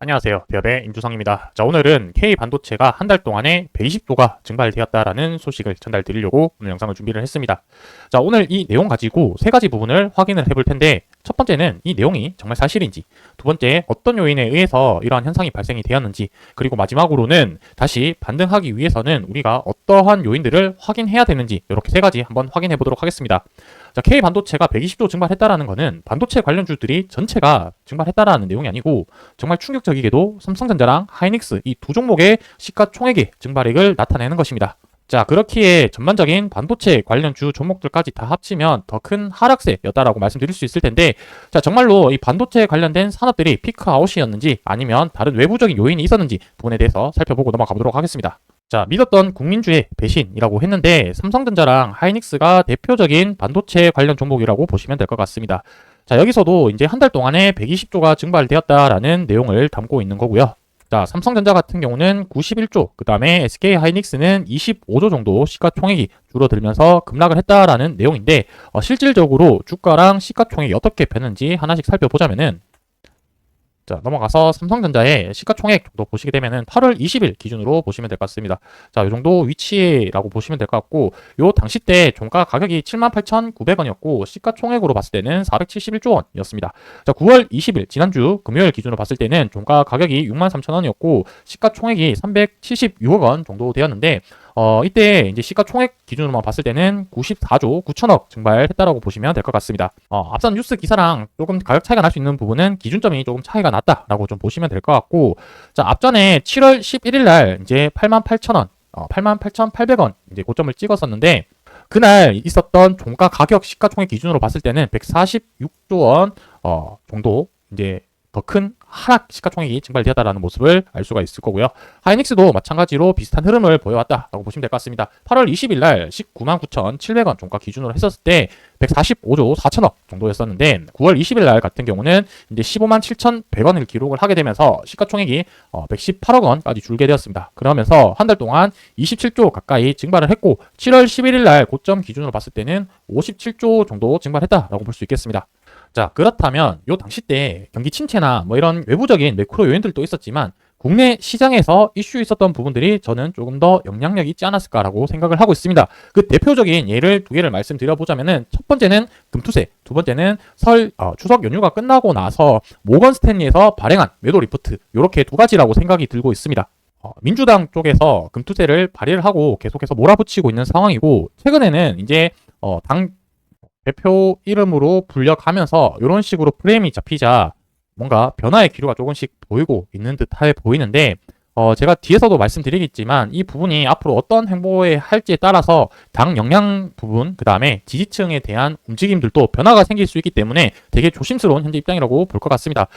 안녕하세요. 대업의 임주성입니다. 자, 오늘은 K 반도체가 한 달 동안에 120조가 증발되었다라는 소식을 전달드리려고 오늘 영상을 준비를 했습니다. 자, 오늘 이 내용 가지고 세 가지 부분을 확인을 해볼 텐데, 첫 번째는 이 내용이 정말 사실인지, 두 번째 어떤 요인에 의해서 이러한 현상이 발생이 되었는지, 그리고 마지막으로는 다시 반등하기 위해서는 우리가 어떠한 요인들을 확인해야 되는지, 이렇게 세 가지 한번 확인해 보도록 하겠습니다. 자, K 반도체가 120조 증발했다라는 것은 반도체 관련주들이 전체가 증발했다라는 내용이 아니고, 정말 충격적이게도 삼성전자랑 하이닉스 이 두 종목의 시가총액의 증발액을 나타내는 것입니다. 자, 그렇기에 전반적인 반도체 관련주 종목들까지 다 합치면 더 큰 하락세였다라고 말씀드릴 수 있을 텐데, 자, 정말로 이 반도체 관련된 산업들이 피크아웃이었는지 아니면 다른 외부적인 요인이 있었는지 부분에 대해서 살펴보고 넘어가 보도록 하겠습니다. 자, 믿었던 국민주의 배신이라고 했는데, 삼성전자랑 하이닉스가 대표적인 반도체 관련 종목이라고 보시면 될 것 같습니다. 자, 여기서도 이제 한 달 동안에 120조가 증발되었다라는 내용을 담고 있는 거고요. 자, 삼성전자 같은 경우는 91조, 그 다음에 SK 하이닉스는 25조 정도 시가총액이 줄어들면서 급락을 했다라는 내용인데, 실질적으로 주가랑 시가총액이 어떻게 변했는지 하나씩 살펴보자면은, 자, 넘어가서 삼성전자의 시가총액 정도 보시게 되면은 8월 20일 기준으로 보시면 될 것 같습니다. 자, 이 정도 위치라고 보시면 될 것 같고, 요 당시 때 종가 가격이 78,900원이었고, 시가총액으로 봤을 때는 471조 원이었습니다. 자, 9월 20일, 지난주 금요일 기준으로 봤을 때는 종가 가격이 63,000원이었고, 시가총액이 376억 원 정도 되었는데, 이때 이제 시가총액 기준으로만 봤을 때는 94조 9천억 증발했다라고 보시면 될 것 같습니다. 앞선 뉴스 기사랑 조금 가격 차이가 날 수 있는 부분은 기준점이 조금 차이가 났다라고 좀 보시면 될 것 같고, 자, 앞전에 7월 11일 날 이제 88,000원, 88,800원 이제 고점을 찍었었는데, 그날 있었던 종가 가격 시가총액 기준으로 봤을 때는 146조 원 정도 이제 더 큰 하락 시가총액이 증발되었다라는 모습을 알 수가 있을 거고요. 하이닉스도 마찬가지로 비슷한 흐름을 보여왔다라고 보시면 될 것 같습니다. 8월 20일 날 199,700원 종가 기준으로 했었을 때 145조 4천억 정도였었는데, 9월 20일 날 같은 경우는 이제 157,100원을 기록을 하게 되면서 시가총액이 118억 원까지 줄게 되었습니다. 그러면서 한 달 동안 27조 가까이 증발을 했고, 7월 11일 날 고점 기준으로 봤을 때는 57조 정도 증발했다라고 볼 수 있겠습니다. 자, 그렇다면 요 당시 때 경기 침체나 뭐 이런 외부적인 매크로 요인들도 있었지만, 국내 시장에서 이슈 있었던 부분들이 저는 조금 더 영향력이 있지 않았을까라고 생각을 하고 있습니다. 그 대표적인 예를 두 개를 말씀드려보자면은, 첫 번째는 금투세, 두 번째는 추석 연휴가 끝나고 나서 모건 스탠리에서 발행한 매도 리포트, 요렇게 두 가지라고 생각이 들고 있습니다. 민주당 쪽에서 금투세를 발의를 하고 계속해서 몰아붙이고 있는 상황이고, 최근에는 이제 당 대표 이름으로 불려가면서 이런 식으로 프레임이 잡히자 뭔가 변화의 기류가 조금씩 보이고 있는 듯해 보이는데, 제가 뒤에서도 말씀드리겠지만 이 부분이 앞으로 어떤 행보에 할지에 따라서 당 영향 부분, 그 다음에 지지층에 대한 움직임들도 변화가 생길 수 있기 때문에 되게 조심스러운 현재 입장이라고 볼 것 같습니다.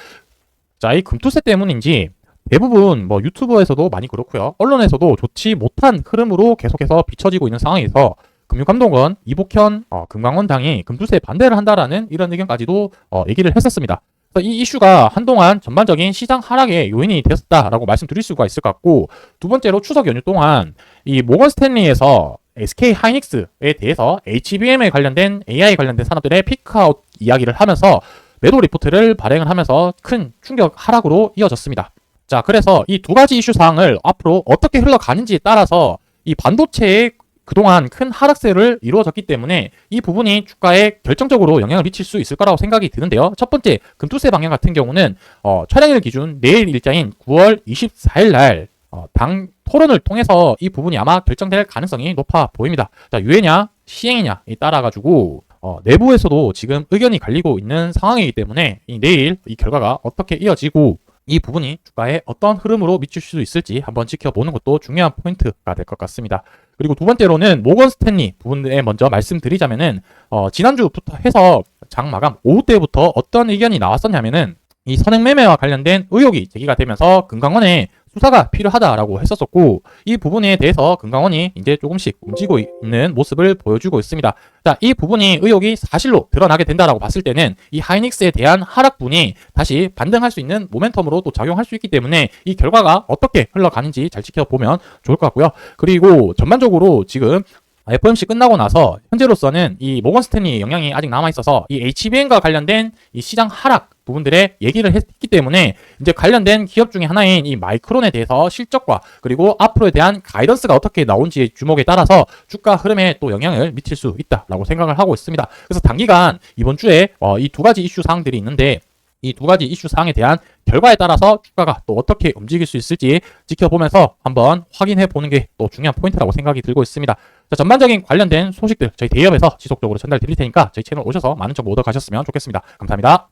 자, 이 금투세 때문인지 대부분 뭐 유튜버에서도 많이 그렇고요, 언론에서도 좋지 못한 흐름으로 계속해서 비춰지고 있는 상황에서 금융감독원 이복현 금강원장이 금투세에 반대를 한다라는 이런 의견까지도 얘기를 했었습니다. 그래서 이 이슈가 한동안 전반적인 시장 하락의 요인이 되었다라고 말씀드릴 수가 있을 것 같고, 두 번째로 추석 연휴 동안 이 모건 스탠리에서 SK 하이닉스에 대해서 HBM에 관련된 AI 관련된 산업들의 피크아웃 이야기를 하면서 매도 리포트를 발행을 하면서 큰 충격 하락으로 이어졌습니다. 자, 그래서 이 두 가지 이슈 사항을 앞으로 어떻게 흘러가는지에 따라서 이 반도체의 그동안 큰 하락세를 이루어졌기 때문에 이 부분이 주가에 결정적으로 영향을 미칠 수 있을 거라고 생각이 드는데요. 첫 번째, 금투세 방향 같은 경우는 촬영일 기준 내일 일자인 9월 24일 날 당 토론을 통해서 이 부분이 아마 결정될 가능성이 높아 보입니다. 자, 유예냐 시행이냐에 따라 가지고 내부에서도 지금 의견이 갈리고 있는 상황이기 때문에 내일 이 결과가 어떻게 이어지고 이 부분이 주가에 어떤 흐름으로 미칠 수 있을지 한번 지켜보는 것도 중요한 포인트가 될 것 같습니다. 그리고 두 번째로는 모건 스탠리 부분에 먼저 말씀드리자면은, 지난주부터 해서 장 마감 오후 때부터 어떤 의견이 나왔었냐면은, 이 선행 매매와 관련된 의혹이 제기가 되면서 금강원에 수사가 필요하다라고 했었었고, 이 부분에 대해서 금강원이 이제 조금씩 움직이고 있는 모습을 보여주고 있습니다. 자, 이 부분이 의혹이 사실로 드러나게 된다라고 봤을 때는 이 하이닉스에 대한 하락분이 다시 반등할 수 있는 모멘텀으로 또 작용할 수 있기 때문에 이 결과가 어떻게 흘러가는지 잘 지켜보면 좋을 것 같고요. 그리고 전반적으로 지금 FOMC 끝나고 나서 현재로서는 이 모건 스탠리 영향이 아직 남아 있어서 이 HBM과 관련된 이 시장 하락 부분들의 얘기를 했기 때문에 이제 관련된 기업 중에 하나인 이 마이크론에 대해서 실적과 그리고 앞으로에 대한 가이던스가 어떻게 나온지 주목에 따라서 주가 흐름에 또 영향을 미칠 수 있다라고 생각을 하고 있습니다. 그래서 단기간 이번 주에 이 두 가지 이슈 사항들이 있는데 이 두 가지 이슈 사항에 대한 결과에 따라서 주가가 또 어떻게 움직일 수 있을지 지켜보면서 한번 확인해 보는 게 또 중요한 포인트라고 생각이 들고 있습니다. 자, 전반적인 관련된 소식들 저희 대기업에서 지속적으로 전달 드릴 테니까 저희 채널 오셔서 많은 정보 얻어 가셨으면 좋겠습니다. 감사합니다.